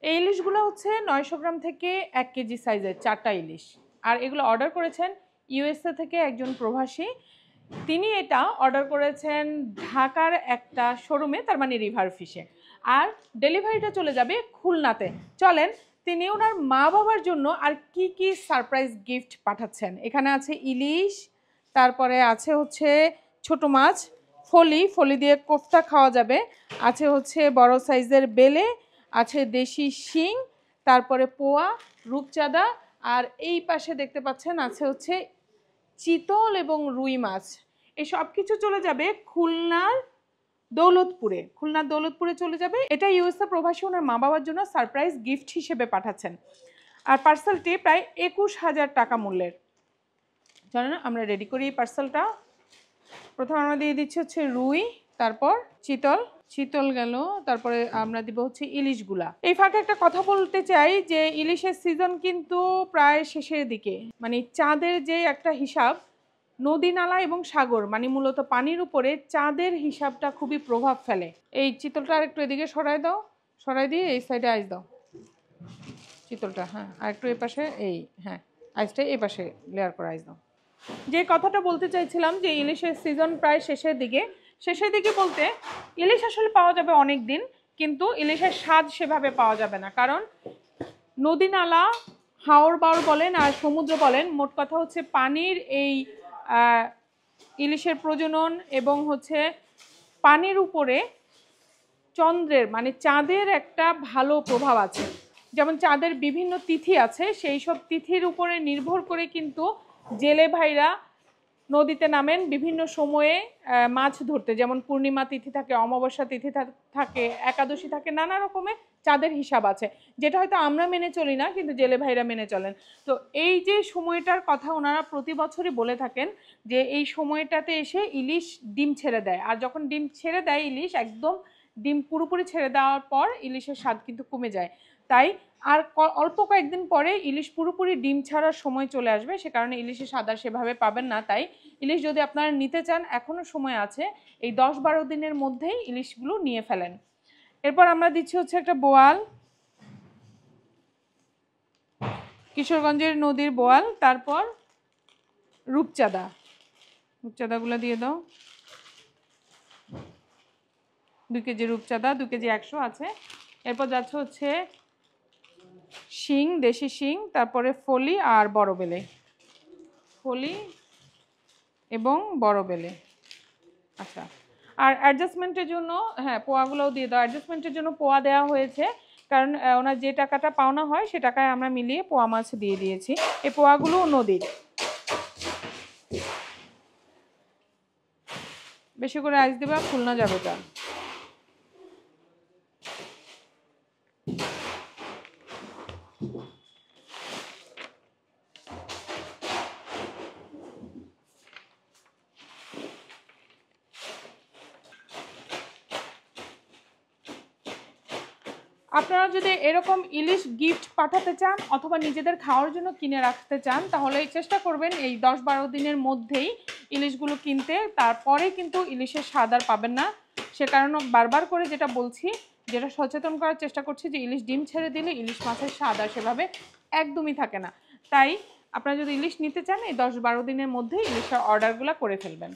এই ইলিশগুলো হচ্ছে 900 গ্রাম থেকে 1 কেজি সাইজের 4টা ইলিশ। আর এগুলো অর্ডার করেছেন ইউএসএ থেকে একজন প্রবাসী। তিনি এটা অর্ডার করেছেন ঢাকার একটা শোরুমে, তার মানে রিভার ফিশে। আর ডেলিভারিটা চলে যাবে খুলনাতে। চলেন তিনি ওনার মা বাবার জন্য আর কি কি সারপ্রাইজ গিফট পাঠাচ্ছেন। এখানে আছে ইলিশ, তারপরে আছে হচ্ছে ছোট মাছ, ফলি দিয়ে কোফতা খাওয়া যাবে, আছে হচ্ছে বড় সাইজের বেলে, আছে দেশি শিং, তারপরে পোয়া, রূপচাঁদা, আর এই পাশে দেখতে পাচ্ছেন আছে হচ্ছে চিতল এবং রুই মাছ। এই সব কিছু চলে যাবে খুলনার দৌলতপুরে চলে যাবে। এটা ইউএসএ প্রবাসী ওনার মা বাবার জন্য সারপ্রাইজ গিফট হিসেবে পাঠাচ্ছেন। আর পার্সেলটি প্রায় 21,000 টাকা মূল্যের। জানেন আমরা রেডি করি এই পার্সেলটা। প্রথমে আমরা দিয়ে দিচ্ছি হচ্ছে রুই, তারপর চিতল গেল, তারপরে আমরা দিব হচ্ছে ইলিশগুলা। এই ফাঁকে একটা কথা বলতে চাই যে ইলিশের সিজন কিন্তু প্রায় শেষের দিকে। মানে চাঁদের যে একটা হিসাব, নদী নালা এবং সাগর মানে মূলত পানির উপরে চাঁদের হিসাবটা খুবই প্রভাব ফেলে। এই চিতলটা আর একটু এদিকে সরাই দাও, সরাই দিয়ে এই সাইডে আইস দাও চিতলটা। হ্যাঁ, আর একটু এই পাশে, এই হ্যাঁ আইসটা এই পাশে লেয়ার করে আইস দাও। যে কথাটা বলতে চাইছিলাম যে ইলিশের সিজন প্রায় শেষের দিকে বলতে ইলিশ আসলে পাওয়া যাবে অনেক দিন, কিন্তু ইলিশের স্বাদ সেভাবে পাওয়া যাবে না। কারণ নদী নালা, হাওর বাওর বলেন আর সমুদ্র বলেন, মোট কথা হচ্ছে পানির এই ইলিশের প্রজনন এবং হচ্ছে পানির উপরে চন্দ্রের মানে চাঁদের একটা ভালো প্রভাব আছে। যেমন চাঁদের বিভিন্ন তিথি আছে, সেই সব তিথির উপরে নির্ভর করে কিন্তু জেলে ভাইরা নদীতে নামেন বিভিন্ন সময়ে মাছ ধরতে। যেমন পূর্ণিমা তিথি থাকে, অমাবস্যা তিথি থাকে, একাদশী থাকে, নানা রকমের চাঁদের হিসাব আছে, যেটা হয়তো আমরা মেনে চলি না, কিন্তু জেলে ভাইরা মেনে চলেন। তো এই যে সময়টার কথা ওনারা প্রতি বছরই বলে থাকেন যে এই সময়টাতে এসে ইলিশ ডিম ছেড়ে দেয়। আর যখন ডিম ছেড়ে দেয় ইলিশ, একদম ডিম পুরোপুরি ছেড়ে দেওয়ার পর ইলিশের স্বাদ কিন্তু কমে যায়। তাই আর অল্প কয়েকদিন পরে ইলিশ পুরোপুরি ডিম ছাড়ার সময় চলে আসবে, সে কারণে ইলিশের স্বাদ আর সেভাবে পাবেন না। তাই ইলিশ যদি আপনারা নিতে চান এখনও সময় আছে, এই 10-12 দিনের মধ্যেই ইলিশগুলো নিয়ে ফেলেন। এরপর আমরা দিচ্ছি হচ্ছে একটা বোয়াল, কিশোরগঞ্জের নদীর বোয়াল, তারপর রূপচাঁদাগুলো দিয়ে দাও। 2 কেজি রূপচাঁদা, 2 কেজি 100 আছে। এরপর যাচ্ছে হচ্ছে শিং, দেশি শিং, তারপরে ফলি আর বড় বেলে, ফলি এবং বড় বেলে। আচ্ছা, আর অ্যাডজাস্টমেন্টের জন্য হ্যাঁ পোয়াগুলোও দিয়ে দাও। অ্যাডজাস্টমেন্টের জন্য পোয়া দেওয়া হয়েছে, কারণ ওনার যে টাকাটা পাওনা হয় সে টাকায় আমরা মিলিয়ে পোয়া মাছ দিয়ে দিয়েছি। এই পোয়াগুলো নদীর। বেশি করে আইস দিবা, খুলনা যাবে তা। আপনারা যদি এরকম ইলিশ গিফট পাঠাতে চান অথবা নিজেদের খাওয়ার জন্য কিনে রাখতে চান, তাহলে চেষ্টা করবেন এই 10-12 দিনের মধ্যেই ইলিশগুলো কিনতে। তারপরে কিন্তু ইলিশের স্বাদ আর পাবেন না। সে কারণে বারবার করে যেটা বলছি, যেটা সচেতন করার চেষ্টা করছি, যে ইলিশ ডিম ছেড়ে দিলে ইলিশ মাছের স্বাদ আর সেভাবে একদমই থাকে না। তাই আপনারা যদি ইলিশ নিতে চান এই 10-12 দিনের মধ্যেই ইলিশের অর্ডারগুলো করে ফেলবেন।